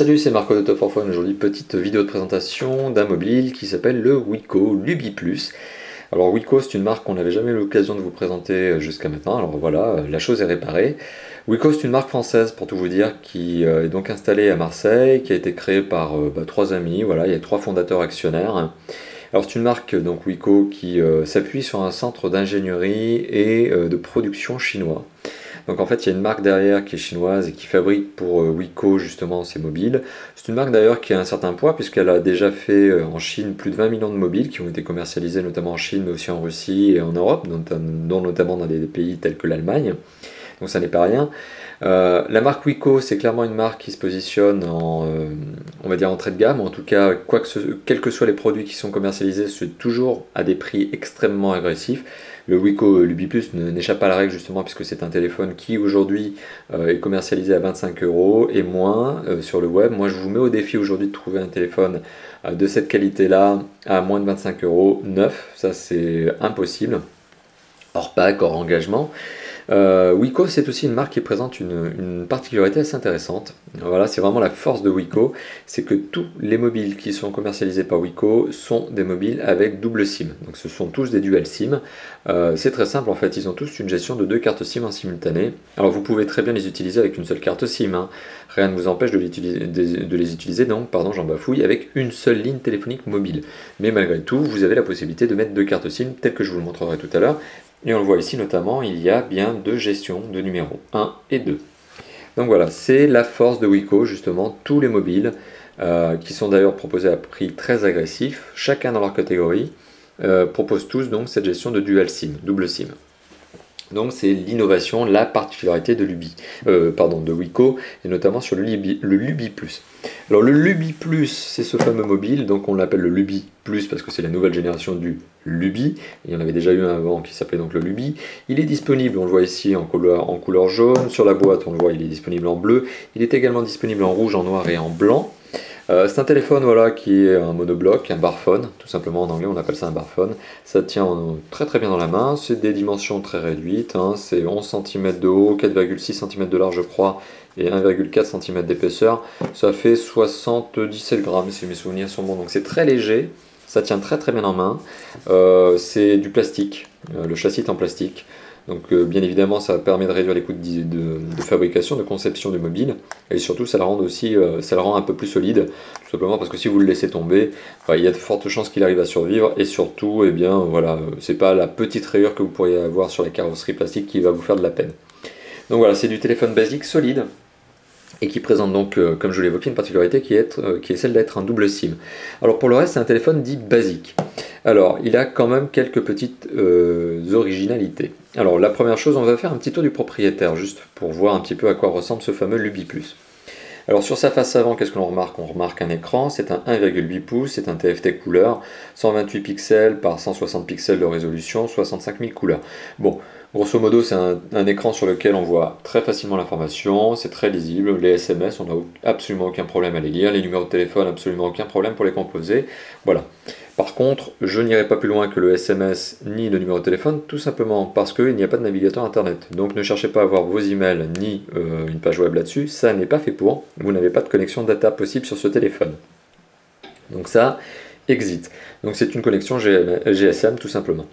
Salut, c'est Marco de Top 4 Phone. Aujourd'hui, petite vidéo de présentation d'un mobile qui s'appelle le Wiko Lubi Plus. Alors Wiko, c'est une marque qu'on n'avait jamais eu l'occasion de vous présenter jusqu'à maintenant. Alors voilà, la chose est réparée. Wiko, c'est une marque française, pour tout vous dire, qui est donc installée à Marseille, qui a été créée par trois amis. Voilà, il y a trois fondateurs actionnaires. Alors c'est une marque, donc Wiko, qui s'appuie sur un centre d'ingénierie et de production chinois. Donc en fait, il y a une marque derrière qui est chinoise et qui fabrique pour Wiko justement ces mobiles. C'est une marque d'ailleurs qui a un certain poids puisqu'elle a déjà fait en Chine plus de 20 millions de mobiles qui ont été commercialisés notamment en Chine mais aussi en Russie et en Europe, dont notamment dans des pays tels que l'Allemagne. Donc ça n'est pas rien. La marque Wiko, c'est clairement une marque qui se positionne en, on va dire, entrée de gamme. En tout cas, quels que soient les produits qui sont commercialisés, c'est toujours à des prix extrêmement agressifs. Le Wiko Lubi Plus n'échappe pas à la règle justement puisque c'est un téléphone qui aujourd'hui est commercialisé à 25 € et moins sur le web. Moi je vous mets au défi aujourd'hui de trouver un téléphone de cette qualité-là à moins de 25 € neuf. Ça c'est impossible, hors pack, hors engagement. Wiko, c'est aussi une marque qui présente une particularité assez intéressante. Voilà, c'est vraiment la force de Wiko, c'est que tous les mobiles qui sont commercialisés par Wiko sont des mobiles avec double SIM. Donc ce sont tous des dual SIM. C'est très simple en fait, ils ont tous une gestion de deux cartes SIM en simultané. Alors vous pouvez très bien les utiliser avec une seule carte SIM, hein. Rien ne vous empêche de les utiliser, donc, pardon, j'en bafouille, avec une seule ligne téléphonique mobile. Mais malgré tout, vous avez la possibilité de mettre deux cartes SIM, telles que je vous le montrerai tout à l'heure. Et on le voit ici notamment, il y a bien deux gestions de numéros 1 et 2. Donc voilà, c'est la force de Wiko, justement, tous les mobiles, qui sont d'ailleurs proposés à prix très agressif, chacun dans leur catégorie, proposent tous donc cette gestion de dual SIM, double SIM. Donc c'est l'innovation, la particularité de Wiko, et notamment sur le Lubi Plus. Alors le Lubi Plus, c'est ce fameux mobile, donc on l'appelle le Lubi Plus parce que c'est la nouvelle génération du Lubi. Il y en avait déjà eu un avant qui s'appelait donc le Lubi. Il est disponible, on le voit ici en couleur jaune, sur la boîte on le voit, il est disponible en bleu. Il est également disponible en rouge, en noir et en blanc. C'est un téléphone voilà, qui est un monobloc, un barphone, tout simplement en anglais on appelle ça un barphone. Ça tient très très bien dans la main, c'est des dimensions très réduites, hein. C'est 11 cm de haut, 4,6 cm de large je crois, et 1,4 cm d'épaisseur. Ça fait 77 grammes si mes souvenirs sont bons, donc c'est très léger, ça tient très très bien en main. C'est du plastique, le châssis est en plastique. Donc bien évidemment ça permet de réduire les coûts de fabrication, de conception du mobile, et surtout ça le rend un peu plus solide, tout simplement parce que si vous le laissez tomber, il y a de fortes chances qu'il arrive à survivre, et surtout, eh bien voilà, c'est pas la petite rayure que vous pourriez avoir sur la carrosserie plastique qui va vous faire de la peine. Donc voilà, c'est du téléphone basique, solide, et qui présente donc, comme je l'ai évoqué, une particularité qui est celle d'être un double SIM. Alors pour le reste, c'est un téléphone dit basique. Alors, il a quand même quelques petites originalités. Alors la première chose, on va faire un petit tour du propriétaire, juste pour voir un petit peu à quoi ressemble ce fameux Lubi Plus. Alors sur sa face avant, qu'est-ce que l'on remarque? On remarque un écran, c'est un 1,8 pouces, c'est un TFT couleur, 128 pixels par 160 pixels de résolution, 65 000 couleurs. Bon, grosso modo c'est un écran sur lequel on voit très facilement l'information, c'est très lisible, les SMS, on n'a absolument aucun problème à les lire, les numéros de téléphone, absolument aucun problème pour les composer, voilà. Par contre, je n'irai pas plus loin que le SMS ni le numéro de téléphone, tout simplement parce qu'il n'y a pas de navigateur internet. Donc ne cherchez pas à voir vos emails ni une page web là-dessus, ça n'est pas fait pour. Vous n'avez pas de connexion data possible sur ce téléphone. Donc ça, exit. Donc c'est une connexion GSM tout simplement.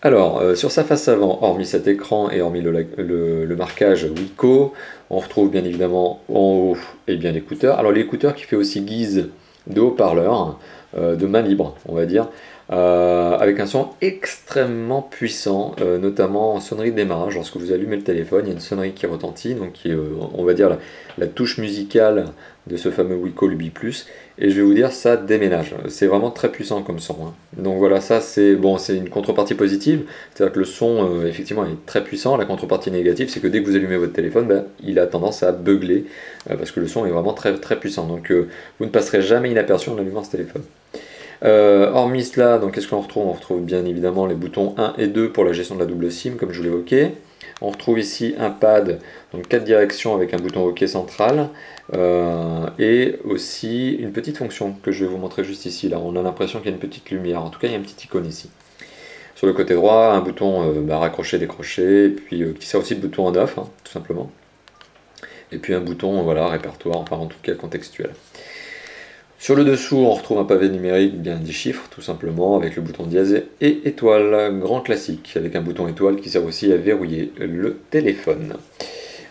Alors, sur sa face avant, hormis cet écran et hormis le marquage Wiko, on retrouve bien évidemment en haut l'écouteur. Alors l'écouteur qui fait aussi guise de haut-parleur, de main libre, on va dire, avec un son extrêmement puissant, notamment en sonnerie de démarrage. Lorsque vous allumez le téléphone, il y a une sonnerie qui retentit, donc qui est, on va dire, la touche musicale de ce fameux Wiko Lubi Plus, et je vais vous dire, ça déménage. C'est vraiment très puissant comme son, hein. Donc voilà, ça c'est bon, c'est une contrepartie positive, c'est-à-dire que le son, effectivement, est très puissant. La contrepartie négative, c'est que dès que vous allumez votre téléphone, il a tendance à beugler, parce que le son est vraiment très, très puissant. Donc vous ne passerez jamais inaperçu en allumant ce téléphone. Hormis cela, donc qu'est-ce qu'on retrouve? On retrouve bien évidemment les boutons 1 et 2 pour la gestion de la double SIM, comme je vous l'évoquais. On retrouve ici un pad, donc 4 directions avec un bouton OK central, et aussi une petite fonction que je vais vous montrer juste ici. Là, on a l'impression qu'il y a une petite lumière, en tout cas il y a une petite icône ici. Sur le côté droit, un bouton raccrocher, décrocher, et puis qui sert aussi de bouton on-off, hein, tout simplement. Et puis un bouton, voilà, répertoire, enfin en tout cas contextuel. Sur le dessous, on retrouve un pavé numérique, bien 10 chiffres, tout simplement, avec le bouton dièse et étoile, grand classique, avec un bouton étoile qui sert aussi à verrouiller le téléphone.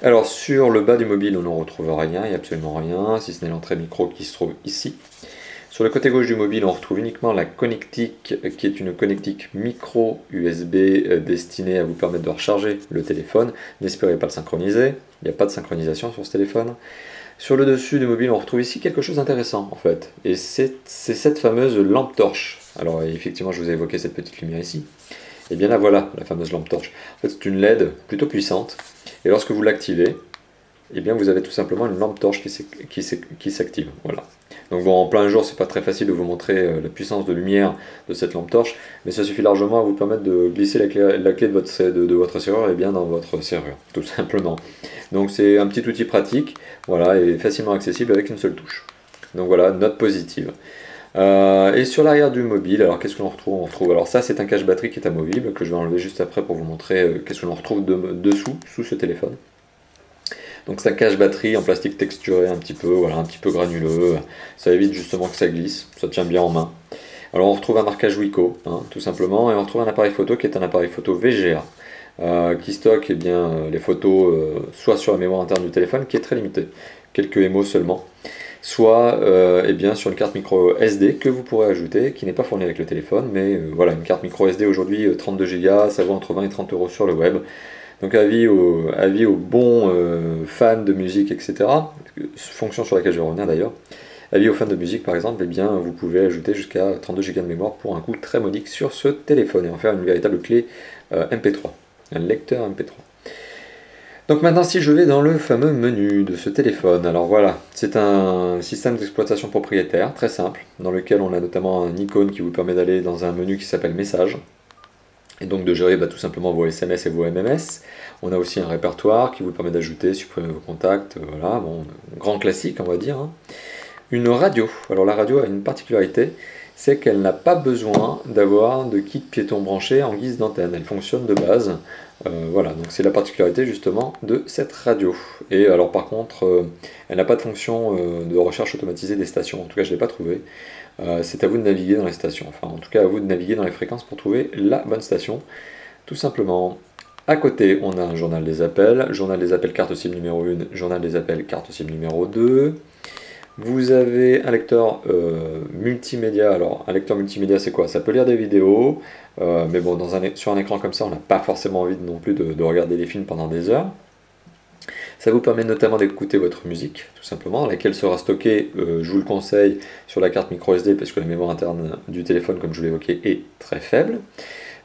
Alors sur le bas du mobile, on ne retrouve rien, il n'y a absolument rien, si ce n'est l'entrée micro qui se trouve ici. Sur le côté gauche du mobile, on retrouve uniquement la connectique, qui est une connectique micro USB destinée à vous permettre de recharger le téléphone. N'espérez pas le synchroniser, il n'y a pas de synchronisation sur ce téléphone. Sur le dessus du mobile, on retrouve ici quelque chose d'intéressant en fait, et c'est cette fameuse lampe torche. Alors effectivement, je vous ai évoqué cette petite lumière ici. Et bien là voilà, la fameuse lampe torche. En fait, c'est une LED plutôt puissante, et lorsque vous l'activez, et bien vous avez tout simplement une lampe torche qui s'active. Voilà. Donc bon, en plein jour, c'est pas très facile de vous montrer la puissance de lumière de cette lampe torche, mais ça suffit largement à vous permettre de glisser la clé de votre serrure et bien dans votre serrure, tout simplement. Donc c'est un petit outil pratique, voilà, et facilement accessible avec une seule touche. Donc voilà, note positive. Et sur l'arrière du mobile, alors qu'est-ce que l'on retrouve? On retrouve, alors ça c'est un cache-batterie qui est amovible, que je vais enlever juste après pour vous montrer qu'est-ce que l'on retrouve dessous, sous ce téléphone. Donc c'est un cache-batterie en plastique texturé un petit peu, voilà, un petit peu granuleux, ça évite justement que ça glisse, ça tient bien en main. Alors on retrouve un marquage Wiko, hein, tout simplement, et on retrouve un appareil photo qui est un appareil photo VGA, qui stocke eh bien, les photos soit sur la mémoire interne du téléphone, qui est très limitée, quelques émos seulement, soit eh bien, sur une carte micro SD que vous pourrez ajouter, qui n'est pas fournie avec le téléphone, mais voilà, une carte micro SD aujourd'hui 32 Go, ça vaut entre 20 et 30 € sur le web. Donc avis aux bons fans de musique, etc. Fonction sur laquelle je vais revenir d'ailleurs. Avis aux fans de musique par exemple, eh bien, vous pouvez ajouter jusqu'à 32 Go de mémoire pour un coût très modique sur ce téléphone et en faire une véritable clé MP3, un lecteur MP3. Donc maintenant si je vais dans le fameux menu de ce téléphone, alors voilà, c'est un système d'exploitation propriétaire très simple, dans lequel on a notamment un icône qui vous permet d'aller dans un menu qui s'appelle Messages, et donc de gérer tout simplement vos SMS et vos MMS. On a aussi un répertoire qui vous permet d'ajouter, supprimer vos contacts, voilà, bon, grand classique on va dire. Hein. Une radio, alors la radio a une particularité, c'est qu'elle n'a pas besoin d'avoir de kit piéton branché en guise d'antenne, elle fonctionne de base, voilà, donc c'est la particularité justement de cette radio. Et alors par contre, elle n'a pas de fonction de recherche automatisée des stations, en tout cas je ne l'ai pas trouvé. C'est à vous de naviguer dans les stations, enfin en tout cas à vous de naviguer dans les fréquences pour trouver la bonne station, tout simplement. À côté, on a un journal des appels carte SIM numéro 1, journal des appels carte SIM numéro 2. Vous avez un lecteur multimédia. Alors, un lecteur multimédia, c'est quoi? Ça peut lire des vidéos, mais bon, sur un écran comme ça, on n'a pas forcément envie non plus de regarder des films pendant des heures. Ça vous permet notamment d'écouter votre musique, tout simplement, laquelle sera stockée, je vous le conseille, sur la carte micro SD, parce que la mémoire interne du téléphone, comme je vous l'ai évoqué, est très faible.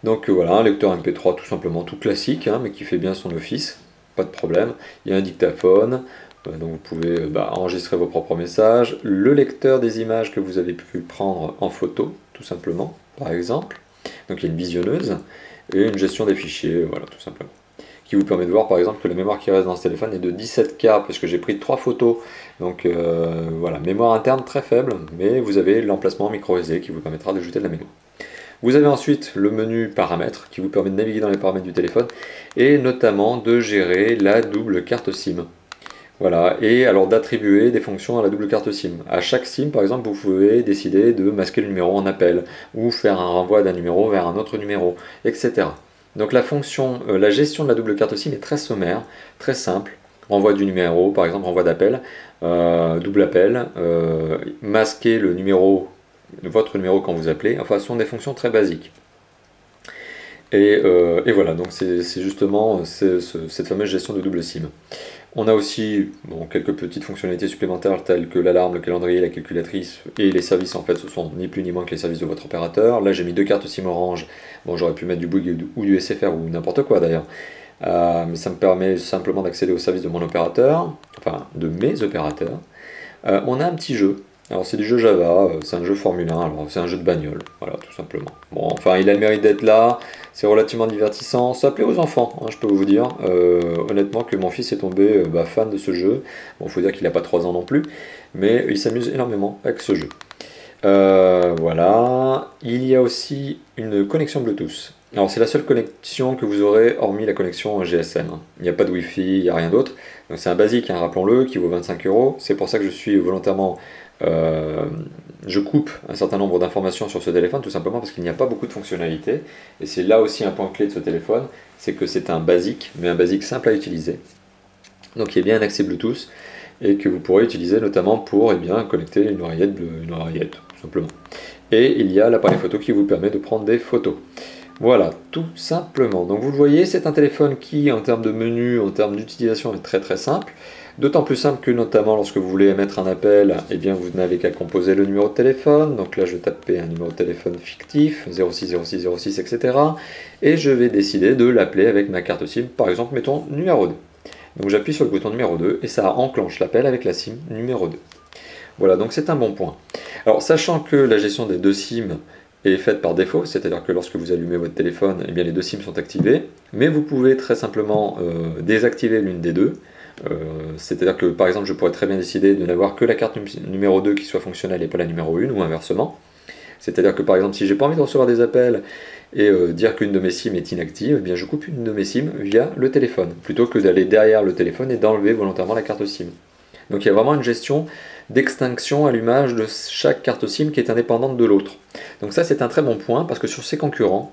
Donc voilà, un lecteur MP3 tout simplement, tout classique, hein, mais qui fait bien son office, pas de problème. Il y a un dictaphone, donc vous pouvez enregistrer vos propres messages. Le lecteur des images que vous avez pu prendre en photo, tout simplement, par exemple. Donc il y a une visionneuse, et une gestion des fichiers, voilà, tout simplement. Qui vous permet de voir par exemple que la mémoire qui reste dans ce téléphone est de 17 K, parce que j'ai pris 3 photos. Donc voilà, mémoire interne très faible, mais vous avez l'emplacement micro SD qui vous permettra d'ajouter de la mémoire. Vous avez ensuite le menu paramètres qui vous permet de naviguer dans les paramètres du téléphone et notamment de gérer la double carte SIM. Voilà, et alors d'attribuer des fonctions à la double carte SIM. À chaque SIM, par exemple, vous pouvez décider de masquer le numéro en appel ou faire un renvoi d'un numéro vers un autre numéro, etc. Donc la gestion de la double carte SIM est très sommaire, très simple. Renvoi du numéro, par exemple, renvoi d'appel, double appel, masquer le numéro, votre numéro quand vous appelez, enfin ce sont des fonctions très basiques. Et voilà, donc c'est justement cette fameuse gestion de double SIM. On a aussi quelques petites fonctionnalités supplémentaires telles que l'alarme, le calendrier, la calculatrice et les services. En fait, ce sont ni plus ni moins que les services de votre opérateur. Là, j'ai mis 2 cartes SIM Orange. Bon, j'aurais pu mettre du Bouygues ou du SFR ou n'importe quoi d'ailleurs. Mais ça me permet simplement d'accéder aux services de mon opérateur, enfin de mes opérateurs. On a un petit jeu. Alors c'est du jeu Java, c'est un jeu Formule 1, alors c'est un jeu de bagnole, voilà, tout simplement. Bon, enfin, il a le mérite d'être là, c'est relativement divertissant, ça plaît aux enfants, hein, je peux vous dire. Honnêtement que mon fils est tombé fan de ce jeu. Bon, faut dire qu'il n'a pas 3 ans non plus, mais il s'amuse énormément avec ce jeu. Voilà, il y a aussi une connexion Bluetooth. Alors c'est la seule connexion que vous aurez hormis la connexion GSM, hein. Il n'y a pas de Wi-Fi, il n'y a rien d'autre. Donc c'est un basique, hein, rappelons-le, qui vaut 25 euros. C'est pour ça que je suis volontairement... je coupe un certain nombre d'informations sur ce téléphone, tout simplement parce qu'il n'y a pas beaucoup de fonctionnalités. Et c'est là aussi un point clé de ce téléphone, c'est que c'est un basique, mais un basique simple à utiliser. Donc il y a bien un accès Bluetooth, et que vous pourrez utiliser notamment pour connecter une oreillette, tout simplement. Et il y a l'appareil photo qui vous permet de prendre des photos. Voilà, tout simplement. Donc vous le voyez, c'est un téléphone qui, en termes de menu, en termes d'utilisation, est très très simple. D'autant plus simple que notamment lorsque vous voulez émettre un appel, eh bien vous n'avez qu'à composer le numéro de téléphone. Donc là je vais taper un numéro de téléphone fictif, 06 06 06, etc. Et je vais décider de l'appeler avec ma carte SIM, par exemple mettons numéro 2. Donc j'appuie sur le bouton numéro 2 et ça enclenche l'appel avec la SIM numéro 2. Voilà, donc c'est un bon point. Alors sachant que la gestion des deux SIM est faite par défaut, c'est-à-dire que lorsque vous allumez votre téléphone, eh bien les deux SIM sont activés, mais vous pouvez très simplement désactiver l'une des deux. C'est-à-dire que par exemple je pourrais très bien décider de n'avoir que la carte numéro 2 qui soit fonctionnelle et pas la numéro 1 ou inversement. C'est-à-dire que par exemple si j'ai pas envie de recevoir des appels et dire qu'une de mes SIM est inactive, eh bien je coupe une de mes SIM via le téléphone, plutôt que d'aller derrière le téléphone et d'enlever volontairement la carte SIM. Donc il y a vraiment une gestion d'extinction, allumage de chaque carte SIM qui est indépendante de l'autre. Donc ça c'est un très bon point parce que sur ses concurrents,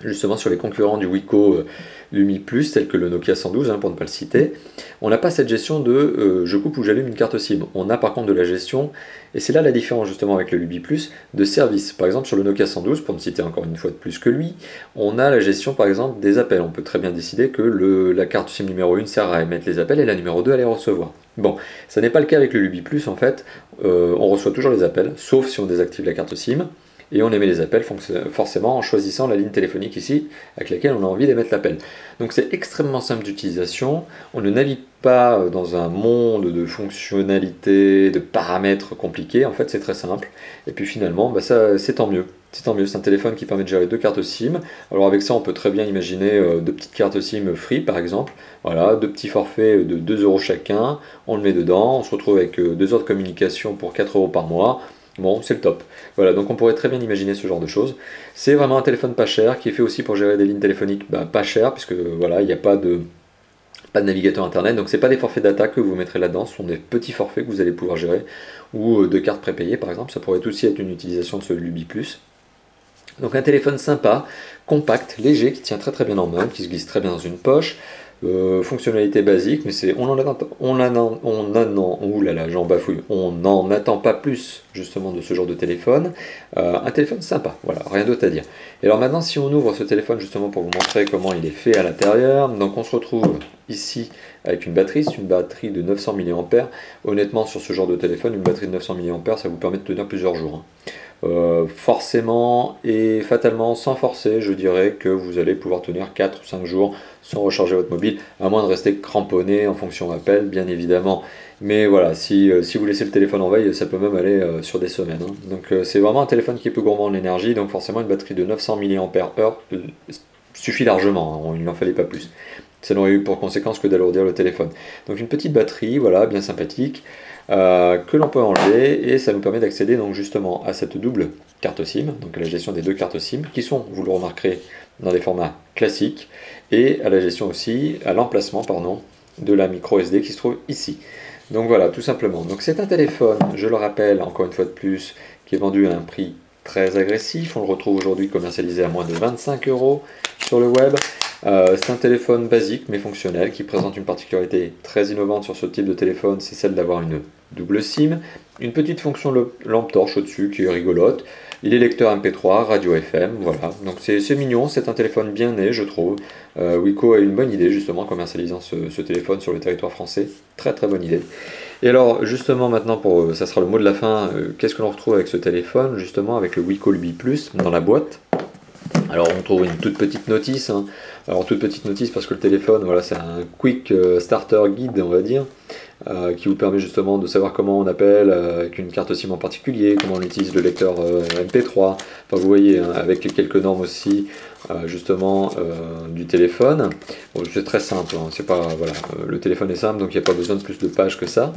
justement sur les concurrents du Wiko Lumi Plus, tels que le Nokia 112, hein, pour ne pas le citer, on n'a pas cette gestion de je coupe ou j'allume une carte SIM. On a par contre de la gestion, et c'est là la différence justement avec le Lumi Plus, de service. Par exemple sur le Nokia 112, pour ne citer encore une fois de plus que lui, on a la gestion par exemple des appels. On peut très bien décider que la carte SIM numéro 1 sert à émettre les appels et la numéro 2 à les recevoir. Bon, ça n'est pas le cas avec le Lumi Plus en fait, on reçoit toujours les appels, sauf si on désactive la carte SIM. Et on émet les appels forcément en choisissant la ligne téléphonique ici avec laquelle on a envie d'émettre l'appel. Donc c'est extrêmement simple d'utilisation, on ne navigue pas dans un monde de fonctionnalités, de paramètres compliqués, en fait c'est très simple. Et puis finalement, c'est tant mieux. C'est tant mieux, c'est un téléphone qui permet de gérer deux cartes SIM. Alors avec ça on peut très bien imaginer deux petites cartes SIM free par exemple. Voilà, deux petits forfaits de 2 euros chacun, on le met dedans, on se retrouve avec 2 heures de communication pour 4 euros par mois. Bon, c'est le top. Voilà, donc on pourrait très bien imaginer ce genre de choses. C'est vraiment un téléphone pas cher, qui est fait aussi pour gérer des lignes téléphoniques pas chères, puisque voilà, il n'y a pas de navigateur internet, donc c'est pas des forfaits data que vous mettrez là-dedans, ce sont des petits forfaits que vous allez pouvoir gérer, ou de cartes prépayées par exemple, ça pourrait aussi être une utilisation de ce Lumi Plus. Donc un téléphone sympa, compact, léger, qui tient très très bien en main, qui se glisse très bien dans une poche. Fonctionnalité basique, mais on n'en attend pas plus justement de ce genre de téléphone. Un téléphone sympa, voilà, rien d'autre à dire. Et alors maintenant, si on ouvre ce téléphone justement pour vous montrer comment il est fait à l'intérieur, donc on se retrouve ici avec une batterie, c'est une batterie de 900 mAh. Honnêtement, sur ce genre de téléphone, une batterie de 900 mAh, ça vous permet de tenir plusieurs jours, hein. Forcément et fatalement, sans forcer, je dirais que vous allez pouvoir tenir 4 ou 5 jours sans recharger votre mobile, à moins de rester cramponné en fonction appel, bien évidemment. Mais voilà, si vous laissez le téléphone en veille, ça peut même aller sur des semaines, hein. Donc c'est vraiment un téléphone qui est peu gourmand en énergie, donc forcément une batterie de 900 mAh suffit largement, hein, il n'en fallait pas plus. Ça n'aurait eu pour conséquence que d'alourdir le téléphone. Donc une petite batterie, voilà, bien sympathique, que l'on peut enlever, et ça nous permet d'accéder donc justement à cette double carte SIM, donc à la gestion des deux cartes SIM, qui sont, vous le remarquerez, dans des formats classiques, et à la gestion aussi, à l'emplacement, pardon, de la micro SD qui se trouve ici. Donc voilà, tout simplement. Donc c'est un téléphone, je le rappelle, encore une fois de plus, qui est vendu à un prix très agressif. On le retrouve aujourd'hui commercialisé à moins de 25 euros sur le web. C'est un téléphone basique mais fonctionnel qui présente une particularité très innovante sur ce type de téléphone, c'est celle d'avoir une double SIM, une petite fonction lampe torche au-dessus qui est rigolote. Il est lecteur MP3, radio FM, voilà. Donc c'est mignon, c'est un téléphone bien né, je trouve. Wiko a eu une bonne idée justement en commercialisant ce téléphone sur le territoire français. Très très bonne idée. Et alors justement maintenant, ça sera le mot de la fin, qu'est-ce que l'on retrouve avec ce téléphone, justement avec le Wiko Lumi Plus dans la boîte. Alors on trouve une toute petite notice, hein. Alors toute petite notice parce que le téléphone, voilà, c'est un quick starter guide, on va dire, qui vous permet justement de savoir comment on appelle avec une carte SIM en particulier, comment on utilise le lecteur MP3, enfin vous voyez, hein, avec quelques normes aussi justement du téléphone. Bon, c'est très simple, hein, c'est pas, voilà, le téléphone est simple, donc il n'y a pas besoin de plus de pages que ça.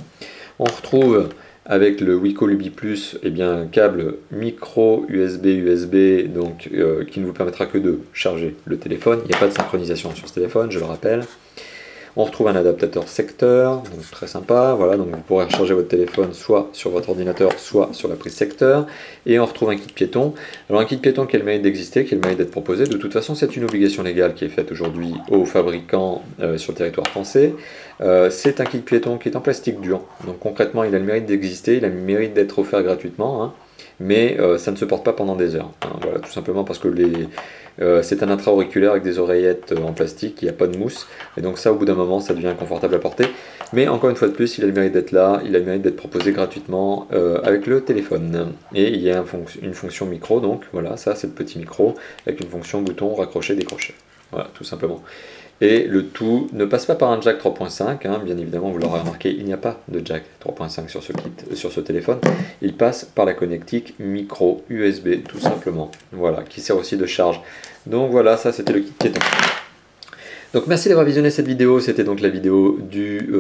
On retrouve Avec le Wiko Lubi Plus, eh bien, un câble micro USB, donc, qui ne vous permettra que de charger le téléphone. Il n'y a pas de synchronisation sur ce téléphone, je le rappelle. On retrouve un adaptateur secteur, donc très sympa, voilà, donc vous pourrez recharger votre téléphone soit sur votre ordinateur, soit sur la prise secteur, et on retrouve un kit piéton. Alors un kit piéton qui a le mérite d'exister, qui a le mérite d'être proposé, de toute façon c'est une obligation légale qui est faite aujourd'hui aux fabricants sur le territoire français. C'est un kit piéton qui est en plastique dur, donc concrètement il a le mérite d'exister, il a le mérite d'être offert gratuitement, hein, mais ça ne se porte pas pendant des heures, hein, voilà, tout simplement parce que c'est un intra-auriculaire avec des oreillettes en plastique, il n'y a pas de mousse, et donc ça au bout d'un moment ça devient inconfortable à porter, mais encore une fois de plus il a le mérite d'être là, il a le mérite d'être proposé gratuitement avec le téléphone, et il y a une fonction micro, donc voilà, ça c'est le petit micro, avec une fonction bouton raccrocher, décrocher, voilà tout simplement. Et le tout ne passe pas par un jack 3.5, hein, bien évidemment vous l'aurez remarqué, il n'y a pas de jack 3.5 sur ce kit, sur ce téléphone, il passe par la connectique micro USB tout simplement, voilà, qui sert aussi de charge. Donc voilà, ça c'était le kit piéton. Donc merci d'avoir visionné cette vidéo, c'était donc la vidéo du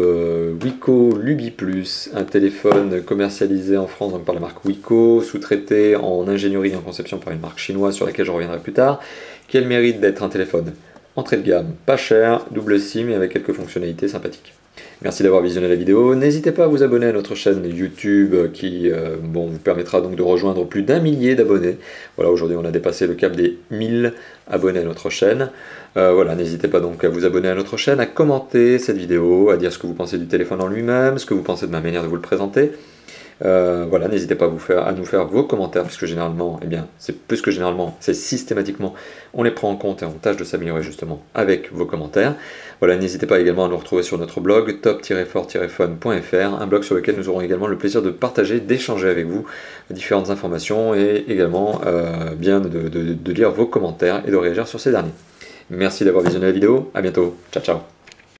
Wiko Lubi Plus, un téléphone commercialisé en France donc par la marque Wiko, sous-traité en ingénierie et en conception par une marque chinoise sur laquelle je reviendrai plus tard, qui a le mérite d'être un téléphone entrée de gamme, pas cher, double SIM et avec quelques fonctionnalités sympathiques. Merci d'avoir visionné la vidéo, n'hésitez pas à vous abonner à notre chaîne YouTube qui vous permettra donc de rejoindre plus d'1 millier d'abonnés. Voilà, aujourd'hui on a dépassé le cap des 1000 abonnés à notre chaîne. Voilà, n'hésitez pas donc à vous abonner à notre chaîne, à commenter cette vidéo, à dire ce que vous pensez du téléphone en lui-même, ce que vous pensez de ma manière de vous le présenter. Voilà, n'hésitez pas à nous faire vos commentaires, puisque généralement, eh bien, c'est plus que généralement, c'est systématiquement, on les prend en compte et on tâche de s'améliorer justement avec vos commentaires. Voilà, n'hésitez pas également à nous retrouver sur notre blog top-fort-fun.fr, un blog sur lequel nous aurons également le plaisir de partager, d'échanger avec vous différentes informations et également bien de lire vos commentaires et de réagir sur ces derniers. Merci d'avoir visionné la vidéo, à bientôt, ciao ciao.